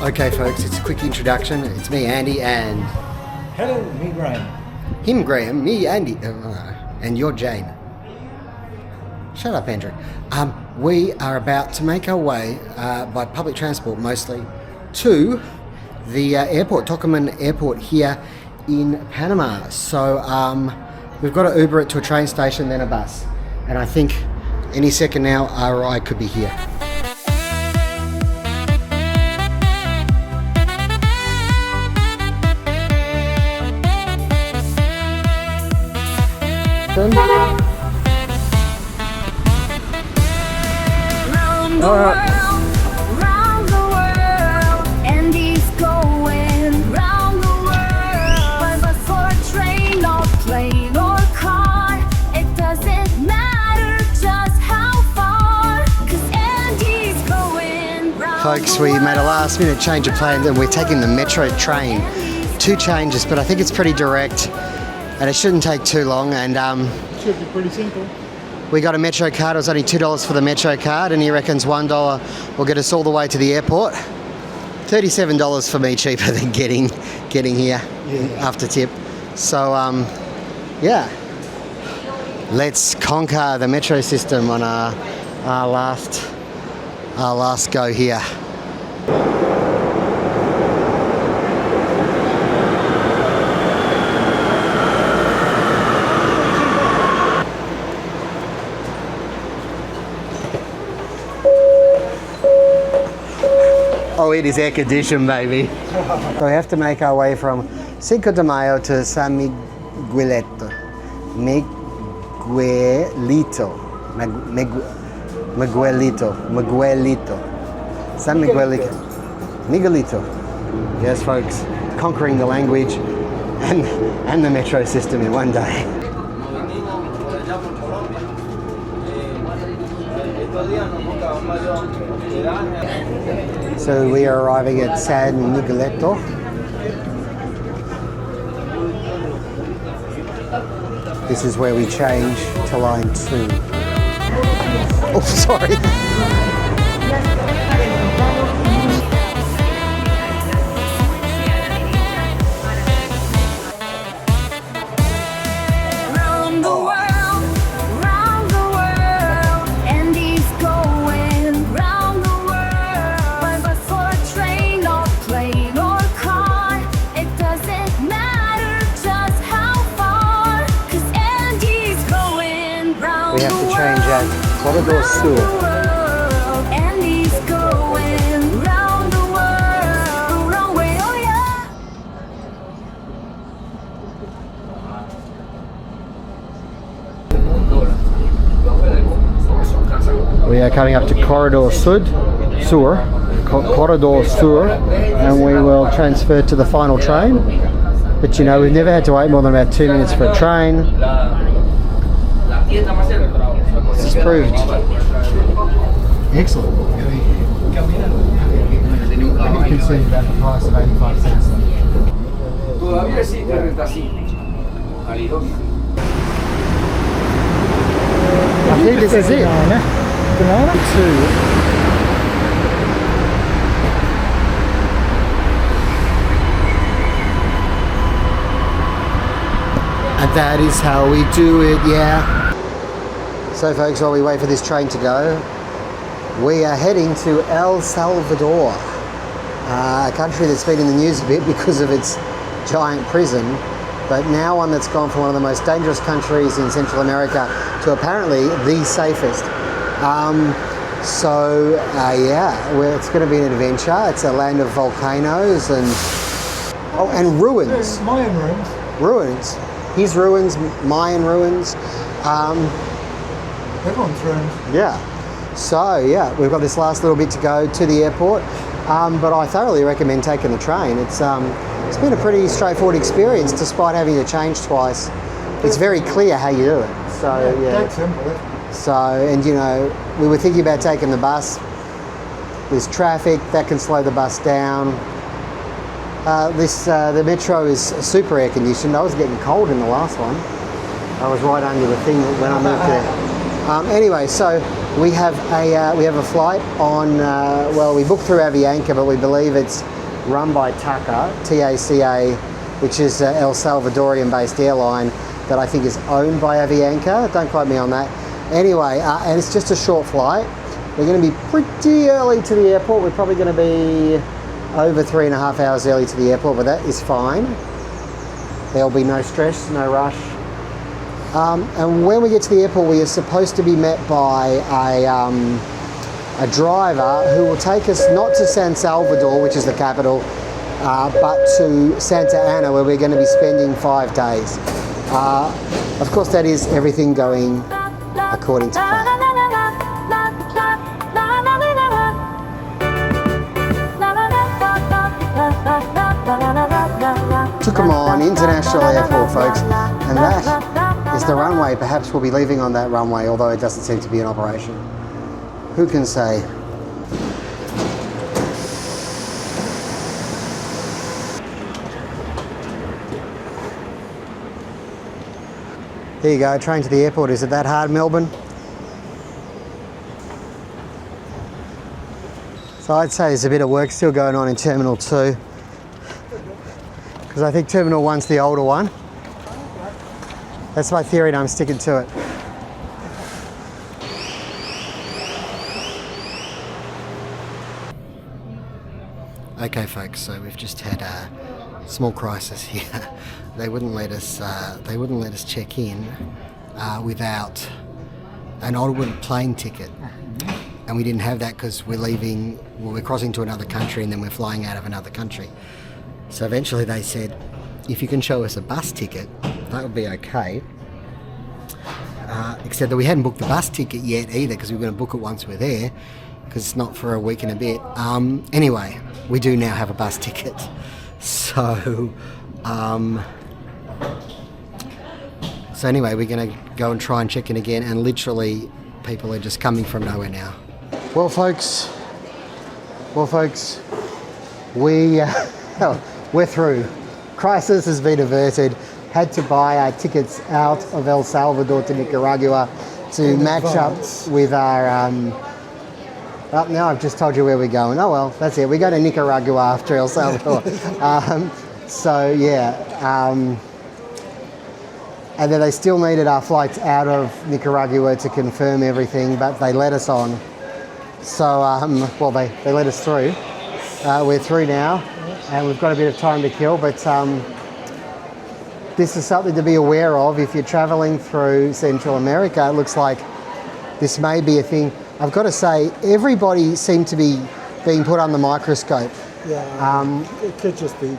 Okay folks, it's a quick introduction. It's me, Andy, and... Hello, me, Graham. Him, Graham, me, Andy, and you're Jane. Shut up, Andrew. We are about to make our way, by public transport mostly, to the airport, Tocumen Airport here in Panama. So we've got to Uber it to a train station, then a bus. And I think any second now, our ride could be here. Round the world, and he's going round the world. By bus or train or plane or car, it doesn't matter just how far, 'cause Andy's going round. Folks, we made a last minute change of plans and we're taking the metro train. 2 changes, but I think it's pretty direct and it shouldn't take too long. And Should be pretty simple. we got a metro card. It was only $2 for the metro card, and he reckons $1 will get us all the way to the airport. $37 for me, cheaper than getting here after tip. So yeah, let's conquer the metro system on our last go here. Oh, it is air conditioned, baby. So we have to make our way from Cinco de Mayo to San Miguelito. Miguelito. San Miguelito. Yes, folks, conquering the language and the metro system in one day. So we are arriving at San Miguelito. This is where we change to line 2. Oh, sorry. We have to change at Corridor Sur. And he's going round the world, wrong way, oh yeah. We are coming up to Corridor Sur, Corridor Sur, and we will transfer to the final train. But you know, we've never had to wait more than about 2 minutes for a train. This is proved excellent. You can see about the price of 85 cents. I think this is it. And that is how we do it, yeah. So folks, while we wait for this train to go, we are heading to El Salvador, a country that's been in the news a bit because of its giant prison, but now one that's gone from one of the most dangerous countries in Central America to apparently the safest. Yeah, well, it's going to be an adventure. It's a land of volcanoes and ruins. Mayan ruins. Ruins. His ruins, Mayan ruins. Everyone's ruins. Yeah. So yeah, we've got this last little bit to go to the airport, but I thoroughly recommend taking the train. It's been a pretty straightforward experience, despite having to change twice. It's very clear how you do it. So yeah. Simple. So, and you know, we were thinking about taking the bus. There's traffic that can slow the bus down. The metro is super air conditioned. I was getting cold in the last one. I was right under the thing when I moved there. Anyway, so we have a flight on. Well, we booked through Avianca, but we believe it's run by TACA, T-A-C-A, which is an El Salvadorian based airline that I think is owned by Avianca. Don't quote me on that. Anyway, and it's just a short flight. We're going to be pretty early to the airport. We're probably going to be over 3.5 hours early to the airport, but that is fine. There'll be no stress, no rush. And when we get to the airport, we are supposed to be met by a driver who will take us not to San Salvador, which is the capital, but to Santa Ana, where we're going to be spending 5 days. Of course, that is everything going according to plan. Tocumen International Airport, folks, and that is the runway. Perhaps we'll be leaving on that runway, although it doesn't seem to be in operation. Who can say? There you go, train to the airport. Is it that hard, Melbourne? So I'd say there's a bit of work still going on in Terminal 2. Because I think Terminal 1's the older one. That's my theory and I'm sticking to it. Okay folks, so we've just had a small crisis here. They wouldn't let us check in without an onward plane ticket. And we didn't have that because we're crossing to another country and then we're flying out of another country. So eventually they said, if you can show us a bus ticket, that would be okay. Except that we hadn't booked the bus ticket yet either because we were going to book it once we're there because it's not for a week and a bit. Anyway, we do now have a bus ticket. So anyway, we're going to go and try and check in again, and literally people are just coming from nowhere now. Well, folks, we're through. Crisis has been averted. Had to buy our tickets out of El Salvador to Nicaragua to match up with our... well, now I've just told you where we're going. Oh well, that's it. We go to Nicaragua after El Salvador. So yeah, and then they still needed our flights out of Nicaragua to confirm everything, but they let us on. So, well, they let us through. We're through now, and we've got a bit of time to kill, but this is something to be aware of if you're traveling through Central America. It looks like this may be a thing. I've got to say, everybody seemed to be being put on the microscope. Yeah, it could just be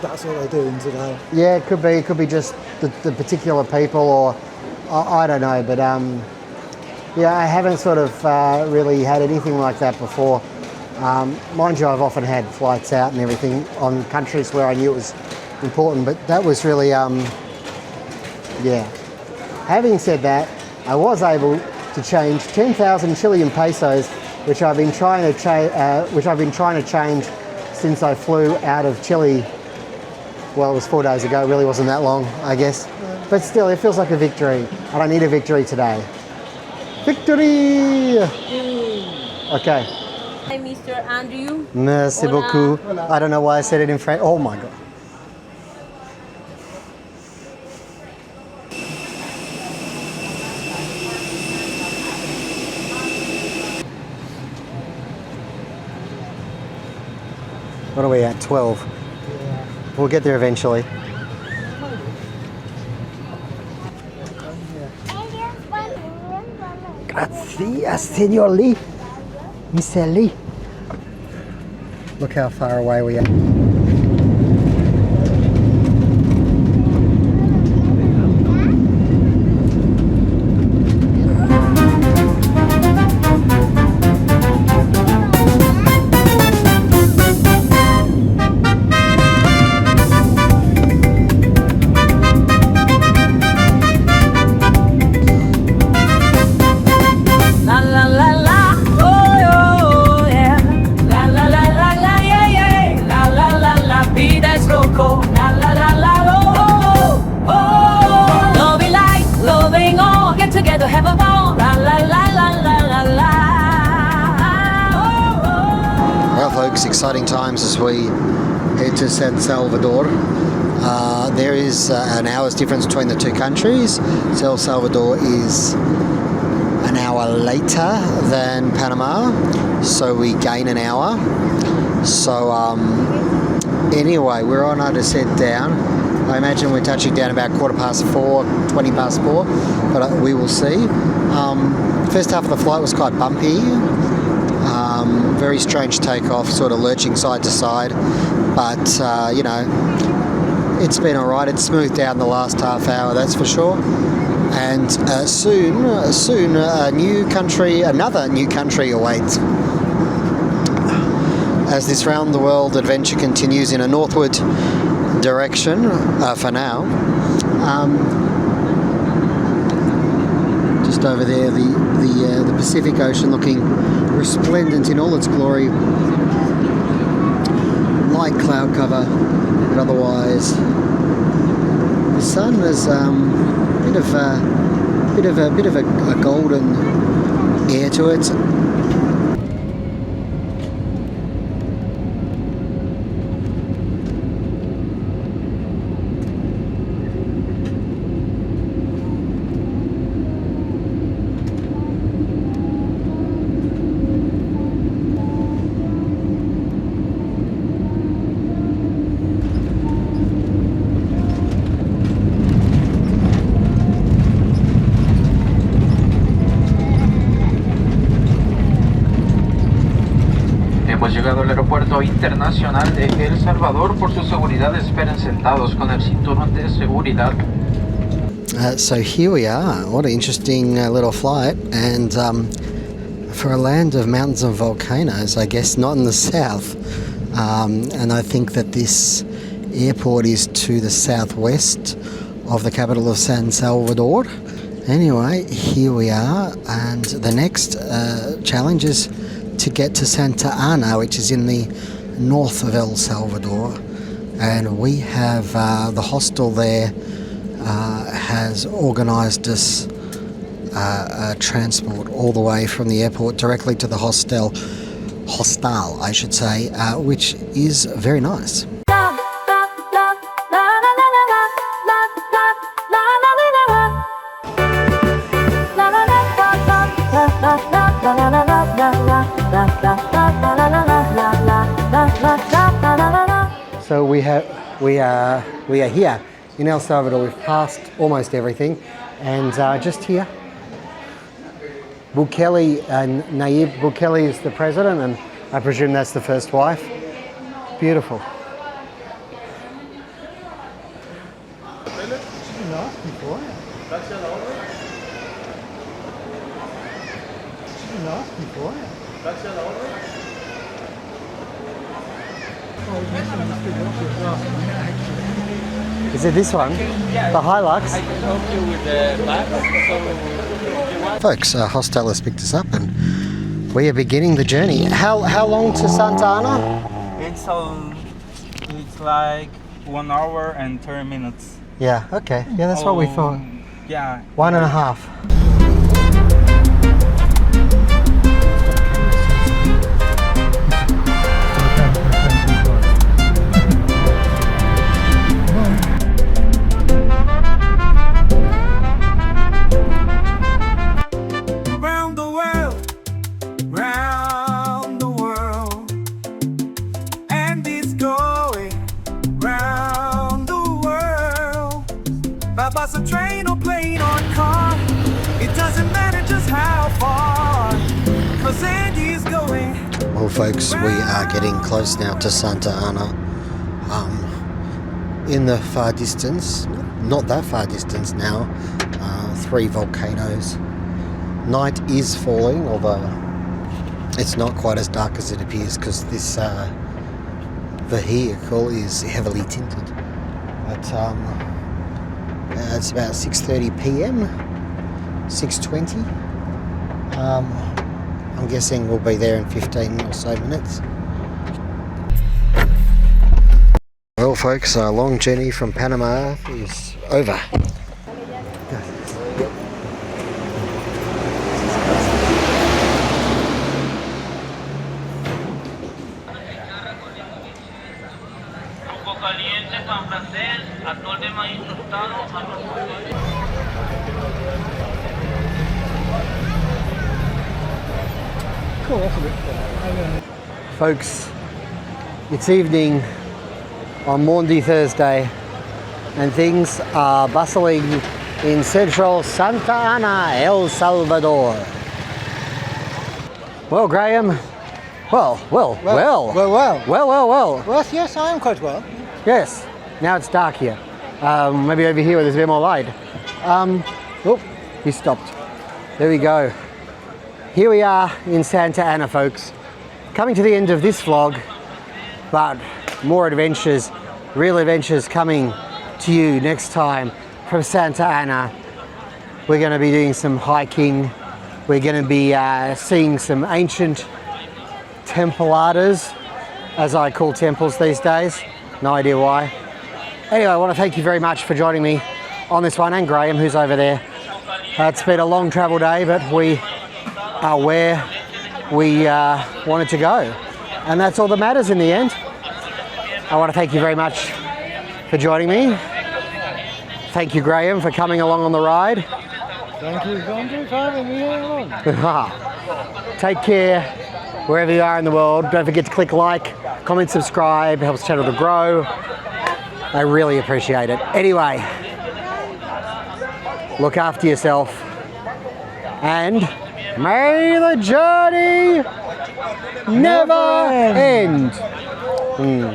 that's what they're doing today. Yeah, it could be just the particular people, or I don't know, but yeah, I haven't sort of really had anything like that before. Mind you, I've often had flights out and everything on countries where I knew it was important, but that was really, yeah. Having said that, I was able to change 10,000 Chilean pesos, which I've been trying to change since I flew out of Chile. Well, it was 4 days ago. It really wasn't that long, I guess. But still, it feels like a victory, and I need a victory today. Victory! Okay. Hi, Mr. Andrew. Merci beaucoup. I don't know why I said it in French. Oh my God. What are we at? 12. We'll get there eventually. Gracias, Senor Lee. Mr. Lee. Look how far away we are. exciting times as we head to San Salvador. There is an hour's difference between the two countries. El Salvador is an hour later than Panama, so we gain an hour. So anyway, we're on our descent down. I imagine we're touching down about 4:15, 4:20, but we will see. First half of the flight was quite bumpy. Very strange takeoff, sort of lurching side to side, but you know, it's been alright. It's smoothed down the last half hour, that's for sure. And soon, another new country awaits. As this round the world adventure continues in a northward direction for now. Just over there, the Pacific Ocean looking resplendent in all its glory. Light cloud cover, but otherwise the sun is a bit of a golden air to it. Hemos llegado al aeropuerto internacional de El Salvador. Por su seguridad, esperen sentados con el cinturón de seguridad. So here we are. What an interesting little flight, and for a land of mountains and volcanoes, I guess not in the south. And I think that this airport is to the southwest of the capital of San Salvador. Anyway, here we are, and the next challenge is to get to Santa Ana, which is in the north of El Salvador, and we have the hostel there has organised us transport all the way from the airport directly to the hostel, I should say, which is very nice. So we are here in El Salvador. We've passed almost everything, and just here, Bukele, Nayib Bukele is the president, and I presume that's the first wife. Beautiful. Is it this one? The Hilux? I can help you with the back. Folks, hostel has picked us up and we are beginning the journey. How long to Santa Ana? It's like 1 hour and 30 minutes. Yeah, okay. Yeah, that's what we thought. Yeah. 1.5. Bus, a train or plane or car, it doesn't matter just how far, 'cause Andy's going. Well folks, we are getting close now to Santa Ana. In the far distance, not that far distance now, 3 volcanoes. Night is falling, although it's not quite as dark as it appears because this vehicle is heavily tinted. But it's about 6:30 p.m, 6:20. I'm guessing we'll be there in 15 or so minutes. Well folks, our long journey from Panama is over. Folks, it's evening on Maundy Thursday and things are bustling in central Santa Ana, El Salvador. Well, Graham, well. Well, yes, I am quite well. Yes, now it's dark here. Maybe over here where there's a bit more light. Oh, you stopped. There we go. Here we are in Santa Ana, folks. Coming to the end of this vlog, but more adventures, real adventures coming to you next time from Santa Ana. We're going to be doing some hiking. We're going to be seeing some ancient templadas, as I call temples these days. No idea why. Anyway, I want to thank you very much for joining me on this one, and Graham, who's over there. It's been a long travel day, but we are where we wanted to go. And that's all that matters in the end. I want to thank you very much for joining me. Thank you, Graham, for coming along on the ride. Thank you, Andrew, for having me here along. Take care wherever you are in the world. Don't forget to click like, comment, subscribe. Helps the channel to grow. I really appreciate it. Anyway, look after yourself and may the journey never end.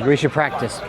We should practice.